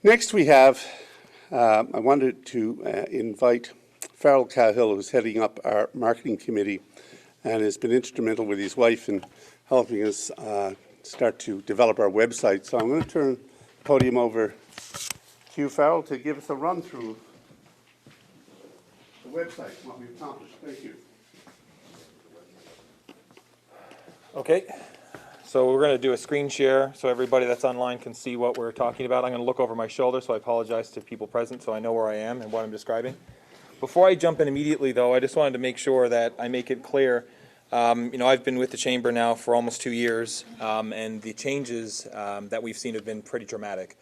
Next we have, I wanted to invite Farrell Cahill, who's heading up our marketing committee and has been instrumental with his wife in helping us start to develop our website. So I'm going to turn the podium over to you, Farrell, to give us a run through the website and what we've accomplished. Thank you. Okay, so we're going to do a screen share so everybody that's online can see what we're talking about. I'm going to look over my shoulder, so I apologize to people present so I know where I am and what I'm describing. Before I jump in immediately, though, I just wanted to make sure that I make it clear. I've been with the Chamber now for almost 2 years, and the changes that we've seen have been pretty dramatic.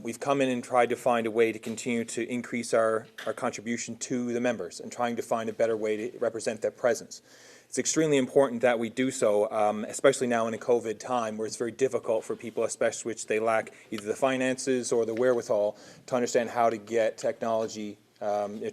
We've come in and tried to find a way to continue to increase our contribution to the members and trying to find a better way to represent their presence. It's extremely important that we do so, especially now in a COVID time where it's very difficult for people, especially which they lack either the finances or the wherewithal to understand how to get technology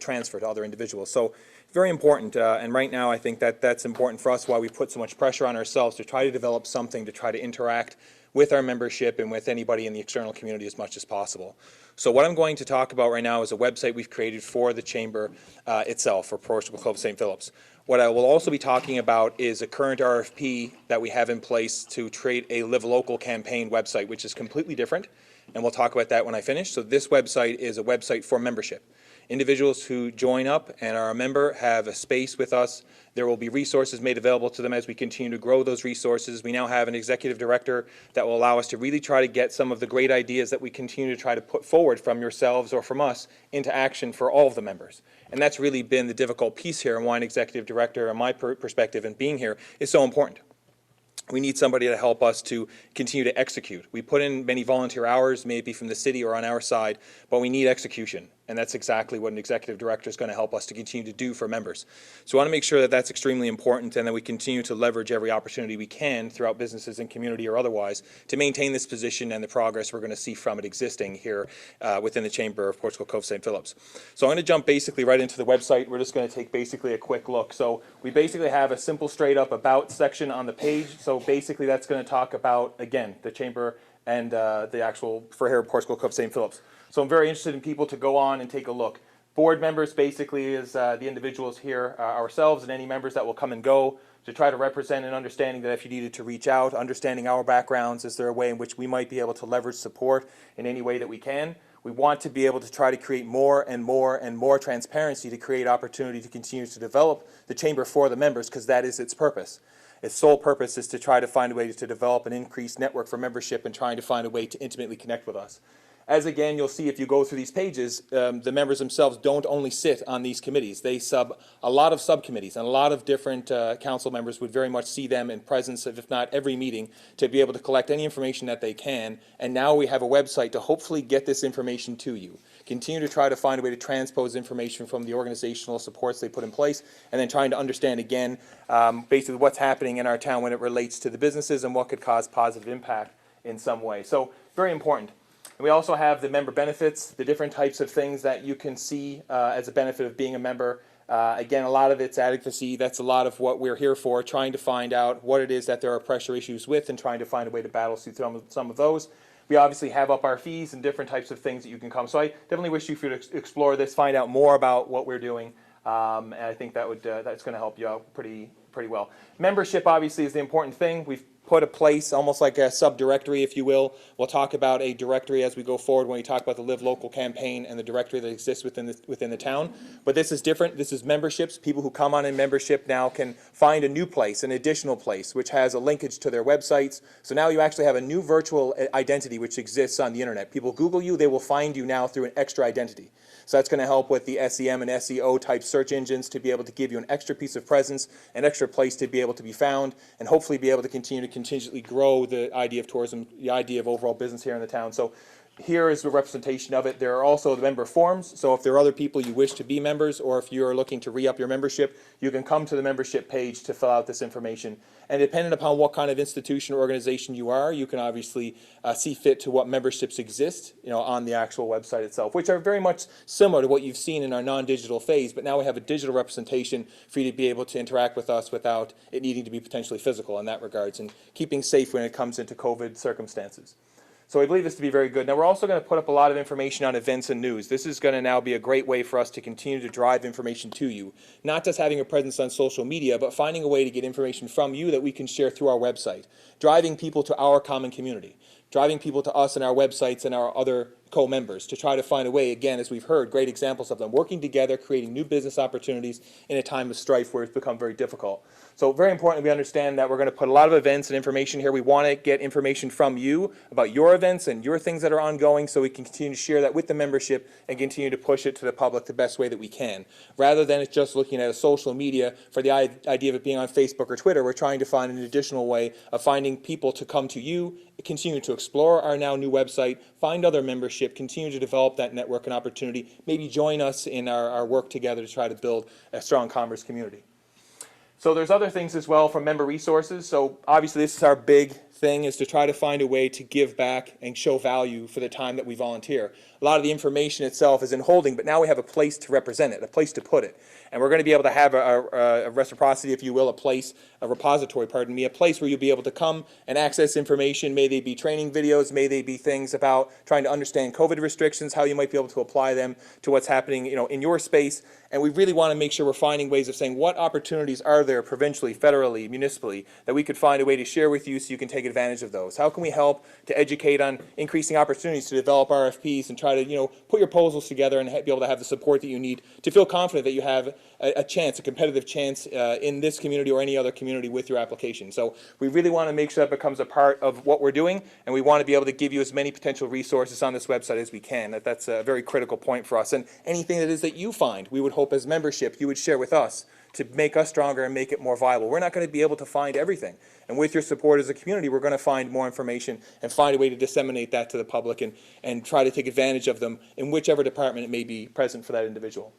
transferred to other individuals. So very important, and right now I think that that's important for us, why we put so much pressure on ourselves to try to develop something to try to interact with our membership and with anybody in the external community as much as possible. So what I'm going to talk about right now is a website we've created for the Chamber itself, for Portugal Cove St. Phillips. What I will also be talking about is a current RFP that we have in place to create a Live Local campaign website, which is completely different, and we'll talk about that when I finish. So this website is a website for membership. Individuals who join up and are a member have a space with us. There will be resources made available to them as we continue to grow those resources. We now have an executive director that will allow us to really try to get some of the great ideas that we continue to try to put forward from yourselves or from us into action for all of the members. And that's really been the difficult piece here, and why an executive director, and my perspective in being here, is so important. We need somebody to help us to continue to execute. We put in many volunteer hours, maybe from the city or on our side, but we need execution. And that's exactly what an executive director is going to help us to continue to do for members. So I want to make sure that that's extremely important and that we continue to leverage every opportunity we can throughout businesses and community or otherwise to maintain this position and the progress we're going to see from it existing here within the Chamber of Portugal Cove St. Phillips. So I'm going to jump basically right into the website. We're just going to take basically a quick look. So we basically have a simple straight up about section on the page. So basically that's going to talk about, again, the Chamber and the actual for here Portugal Cove St. Phillips. So I'm very interested in people to go on and take a look. Board members basically is the individuals here, ourselves and any members that will come and go, to try to represent an understanding that if you needed to reach out, understanding our backgrounds, is there a way in which we might be able to leverage support in any way that we can. We want to be able to try to create more and more and more transparency to create opportunity to continue to develop the Chamber for the members, because that is its purpose. Its sole purpose is to try to find a way to develop an increased network for membership and trying to find a way to intimately connect with us. As again, you'll see if you go through these pages, the members themselves don't only sit on these committees. They sub a lot of subcommittees, and a lot of different council members would very much see them in presence of, if not every meeting, to be able to collect any information that they can. And now we have a website to hopefully get this information to you. Continue to try to find a way to transpose information from the organizational supports they put in place, and then trying to understand again basically what's happening in our town when it relates to the businesses and what could cause positive impact in some way. So very important. And we also have the member benefits, the different types of things that you can see as a benefit of being a member. Again, a lot of it's advocacy. That's a lot of what we're here for, trying to find out what it is that there are pressure issues with and trying to find a way to battle through some of those. We obviously have up our fees and different types of things that you can come. So I definitely wish you could explore this, find out more about what we're doing, and I think that would that's going to help you out pretty well. Membership obviously is the important thing. We've put a place, almost like a subdirectory, if you will. We'll talk about a directory as we go forward when we talk about the Live Local campaign and the directory that exists within the town. But this is different. This is memberships. People who come on in membership now can find a new place, an additional place, which has a linkage to their websites. So now you actually have a new virtual identity which exists on the internet. People Google you, they will find you now through an extra identity. So that's going to help with the SEM and SEO type search engines to be able to give you an extra piece of presence, an extra place to be able to be found, and hopefully be able to continue to contingently grow the idea of tourism, the idea of overall business here in the town. So here is the representation of it. There are also the member forms. So if there are other people you wish to be members, or if you're looking to re-up your membership, you can come to the membership page to fill out this information. And depending upon what kind of institution or organization you are, you can obviously see fit to what memberships exist, on the actual website itself, which are very much similar to what you've seen in our non-digital phase. But now we have a digital representation for you to be able to interact with us without it needing to be potentially physical in that regards, and keeping safe when it comes into COVID circumstances. So I believe this to be very good. Now, we're also going to put up a lot of information on events and news. This is going to now be a great way for us to continue to drive information to you. Not just having a presence on social media, but finding a way to get information from you that we can share through our website. Driving people to our common community. Driving people to us and our websites and our other co-members to try to find a way, again, as we've heard, great examples of them, working together, creating new business opportunities in a time of strife where it's become very difficult. So very important we understand that we're going to put a lot of events and information here. We want to get information from you about your events and your things that are ongoing so we can continue to share that with the membership and continue to push it to the public the best way that we can. Rather than it's just looking at a social media for the idea of it being on Facebook or Twitter, we're trying to find an additional way of finding people to come to you, continue to explore our now new website, find other membership, continue to develop that network and opportunity, maybe join us in our work together to try to build a strong commerce community. So there's other things as well from member resources. So obviously this is our big thing, is to try to find a way to give back and show value for the time that we volunteer. A lot of the information itself is in holding, but now we have a place to represent it, a place to put it. And we're going to be able to have a reciprocity, if you will, a repository, pardon me, a place where you'll be able to come and access information. May they be training videos, may they be things about trying to understand COVID restrictions, how you might be able to apply them to what's happening, in your space. And we really want to make sure we're finding ways of saying what opportunities are there provincially, federally, municipally, that we could find a way to share with you so you can take advantage of those. How can we help to educate on increasing opportunities to develop RFPs and try to, put your proposals together and be able to have the support that you need to feel confident that you have a chance, a competitive chance in this community or any other community with your application. So we really want to make sure that becomes a part of what we're doing, and we want to be able to give you as many potential resources on this website as we can. That's a very critical point for us. And anything that is that you find, we would hope as membership you would share with us to make us stronger and make it more viable. We're not going to be able to find everything. And with your support as a community, we're going to find more information and find a way to disseminate that to the public and try to take advantage of them in whichever department it may be present for that individual.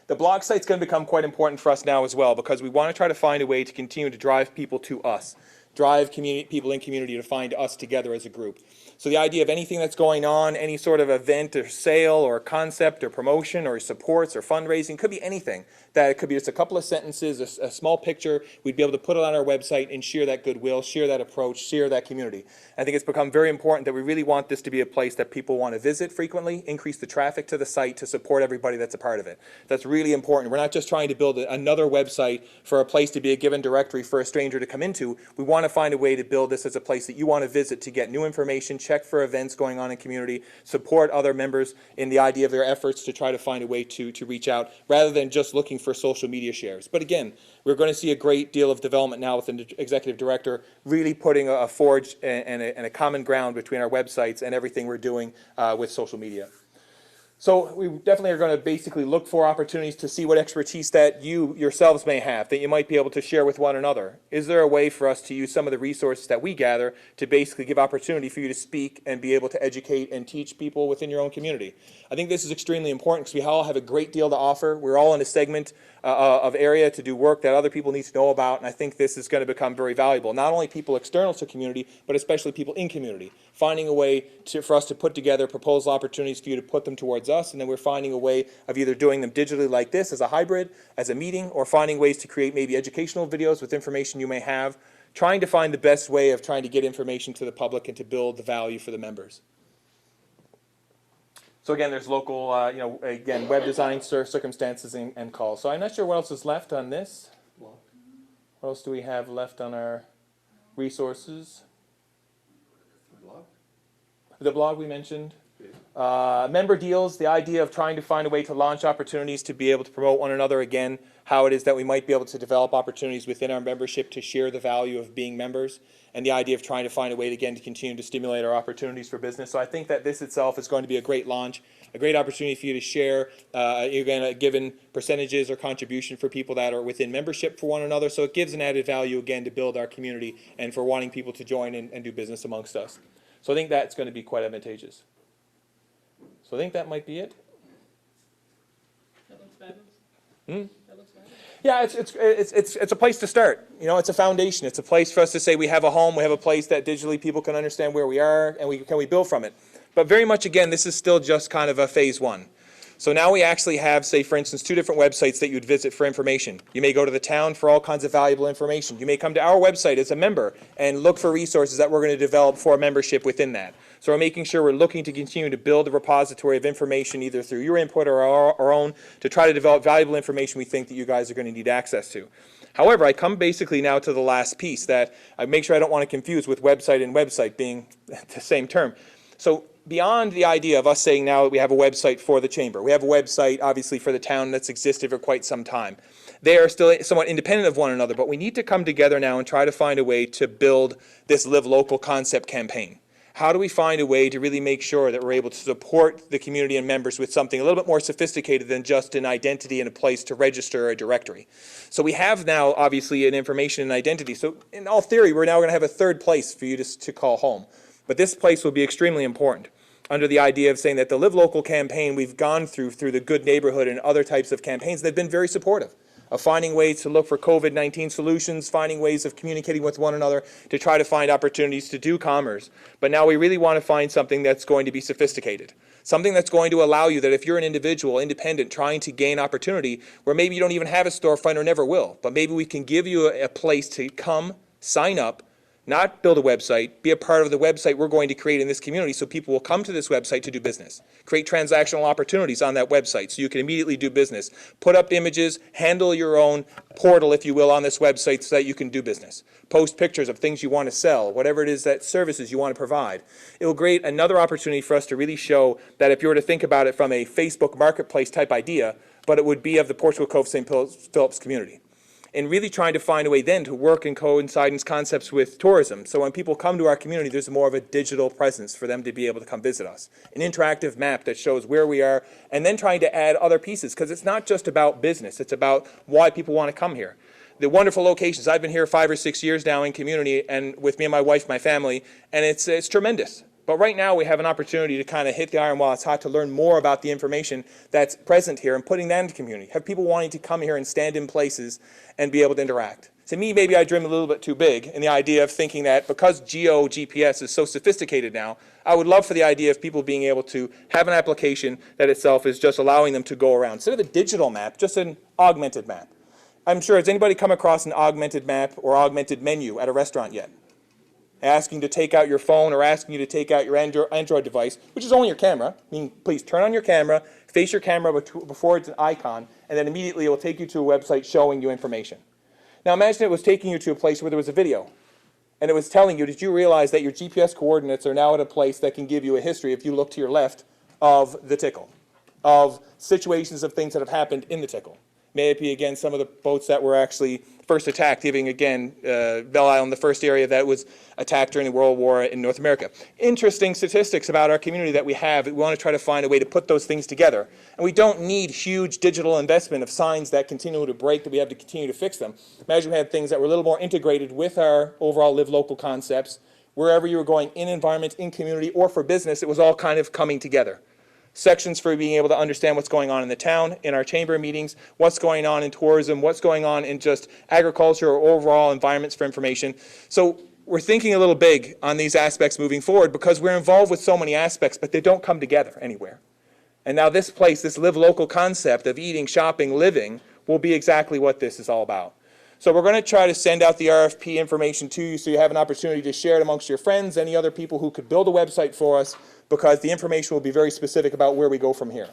The blog site's going to become quite important for us now as well, because we want to try to find a way to continue to drive people to us, drive people in community to find us together as a group. So the idea of anything that's going on, any sort of event or sale or concept or promotion or supports or fundraising, could be anything. That it could be just a couple of sentences, a small picture. We'd be able to put it on our website and share that goodwill, share that approach, share that community. I think it's become very important that we really want this to be a place that people want to visit frequently, increase the traffic to the site to support everybody that's a part of it. That's really important. We're not just trying to build another website for a place to be a given directory for a stranger to come into. We want to find a way to build this as a place that you want to visit to get new information, check for events going on in community, support other members in the idea of their efforts to try to find a way to reach out, rather than just looking for social media shares. But again, we're going to see a great deal of development now with the executive director really putting a forge and a common ground between our websites and everything we're doing with social media. So we definitely are going to basically look for opportunities to see what expertise that you yourselves may have, that you might be able to share with one another. Is there a way for us to use some of the resources that we gather to basically give opportunity for you to speak and be able to educate and teach people within your own community? I think this is extremely important because we all have a great deal to offer. We're all in a segment of area to do work that other people need to know about, and I think this is going to become very valuable. Not only people external to community, but especially people in community. Finding a way for us to put together proposal opportunities for you to put them towards us, and then we're finding a way of either doing them digitally like this as a hybrid, as a meeting, or finding ways to create maybe educational videos with information you may have, trying to find the best way of trying to get information to the public and to build the value for the members. So again, there's local, again, web design circumstances and calls. So I'm not sure what else is left on this. What else do we have left on our resources? The blog we mentioned. Member deals, the idea of trying to find a way to launch opportunities to be able to promote one another again, how it is that we might be able to develop opportunities within our membership to share the value of being members, and the idea of trying to find a way, again, to continue to stimulate our opportunities for business. So I think that this itself is going to be a great launch, a great opportunity for you to share, again, given percentages or contribution for people that are within membership for one another. So it gives an added value, again, to build our community and for wanting people to join and do business amongst us. So I think that's going to be quite advantageous. So I think that might be it. That looks fabulous. That looks fabulous. Yeah, it's a place to start. It's a foundation. It's a place for us to say we have a home, we have a place that digitally people can understand where we are, and can we build from it. But very much, again, this is still just kind of a phase one. So now we actually have, say, for instance, 2 different websites that you'd visit for information. You may go to the town for all kinds of valuable information. You may come to our website as a member and look for resources that we're going to develop for membership within that. So we're making sure we're looking to continue to build a repository of information either through your input or our own to try to develop valuable information we think that you guys are going to need access to. However, I come basically now to the last piece that I make sure I don't want to confuse with website and website being the same term. So beyond the idea of us saying now that we have a website for the chamber, we have a website obviously for the town that's existed for quite some time. They are still somewhat independent of one another, but we need to come together now and try to find a way to build this Live Local concept campaign. How do we find a way to really make sure that we're able to support the community and members with something a little bit more sophisticated than just an identity and a place to register a directory? So we have now obviously an information and identity. So in all theory, we're now going to have a third place for you to call home. But this place will be extremely important under the idea of saying that the Live Local campaign we've gone through the Good Neighborhood and other types of campaigns, they've been very supportive of finding ways to look for COVID-19 solutions, finding ways of communicating with one another to try to find opportunities to do commerce. But now we really want to find something that's going to be sophisticated. Something that's going to allow you that if you're an individual, independent, trying to gain opportunity, where maybe you don't even have a storefront or never will, but maybe we can give you a place to come, sign up, not build a website, be a part of the website we're going to create in this community so people will come to this website to do business. Create transactional opportunities on that website so you can immediately do business. Put up images, handle your own portal, if you will, on this website so that you can do business. Post pictures of things you want to sell, whatever it is that services you want to provide. It will create another opportunity for us to really show that if you were to think about it from a Facebook marketplace type idea, but it would be of the Portugal Cove St. Philip's community. And really trying to find a way then to work and coincide in concepts with tourism. So when people come to our community, there's more of a digital presence for them to be able to come visit us. An interactive map that shows where we are, and then trying to add other pieces, because it's not just about business, it's about why people want to come here. The wonderful locations. I've been here 5 or 6 years now in community, and with me and my wife, my family, and it's tremendous. But right now we have an opportunity to kind of hit the iron while it's hot to learn more about the information that's present here and putting that into community. Have people wanting to come here and stand in places and be able to interact. To me, maybe I dream a little bit too big in the idea of thinking that because GPS is so sophisticated now, I would love for the idea of people being able to have an application that itself is just allowing them to go around. Instead of a digital map, just an augmented map. I'm sure, has anybody come across an augmented map or augmented menu at a restaurant yet? Asking you to take out your phone or asking you to take out your Android device, which is only your camera. I mean, please turn on your camera, face your camera before it's an icon, and then immediately it will take you to a website showing you information. Now imagine it was taking you to a place where there was a video, and it was telling you, did you realize that your GPS coordinates are now at a place that can give you a history, if you look to your left, of the tickle, of situations of things that have happened in the tickle. May it be, again, some of the boats that were actually first attacked, giving, again, Belle Isle, the first area that was attacked during the World War in North America. Interesting statistics about our community that we have. We want to try to find a way to put those things together. And we don't need huge digital investment of signs that continue to break, that we have to continue to fix them. Imagine we had things that were a little more integrated with our overall Live Local concepts. Wherever you were going, in environment, in community, or for business, it was all kind of coming together. Sections for being able to understand what's going on in the town, in our chamber meetings, what's going on in tourism, what's going on in just agriculture or overall environments for information. So we're thinking a little big on these aspects moving forward because we're involved with so many aspects, but they don't come together anywhere. And now this place, this Live Local concept of eating, shopping, living, will be exactly what this is all about. So we're going to try to send out the RFP information to you so you have an opportunity to share it amongst your friends, any other people who could build a website for us, because the information will be very specific about where we go from here.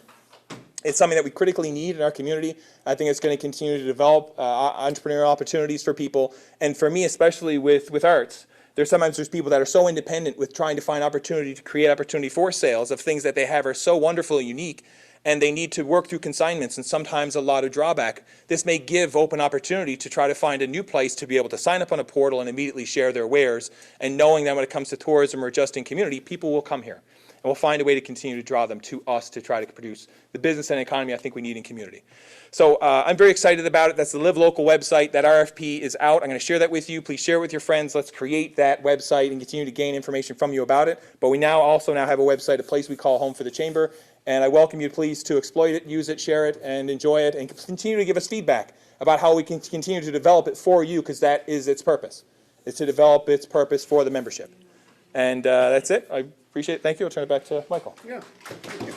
It's something that we critically need in our community. I think it's going to continue to develop entrepreneurial opportunities for people. And for me, especially with arts, there's people that are so independent with trying to find opportunity to create opportunity for sales of things that they have are so wonderful and unique, and they need to work through consignments and sometimes a lot of drawback. This may give open opportunity to try to find a new place to be able to sign up on a portal and immediately share their wares, and knowing that when it comes to tourism or just in community, people will come here. And we'll find a way to continue to draw them to us to try to produce the business and economy I think we need in community. So I'm very excited about it. That's the Live Local website. That RFP is out. I'm going to share that with you. Please share it with your friends. Let's create that website and continue to gain information from you about it. But we now also have a website, a place we call home for the Chamber. And I welcome you, please, to exploit it, use it, share it, and enjoy it, and continue to give us feedback about how we can continue to develop it for you, because that is its purpose. It's to develop its purpose for the membership. And that's it. I appreciate it. Thank you. I'll turn it back to Michael. Yeah. Thank you.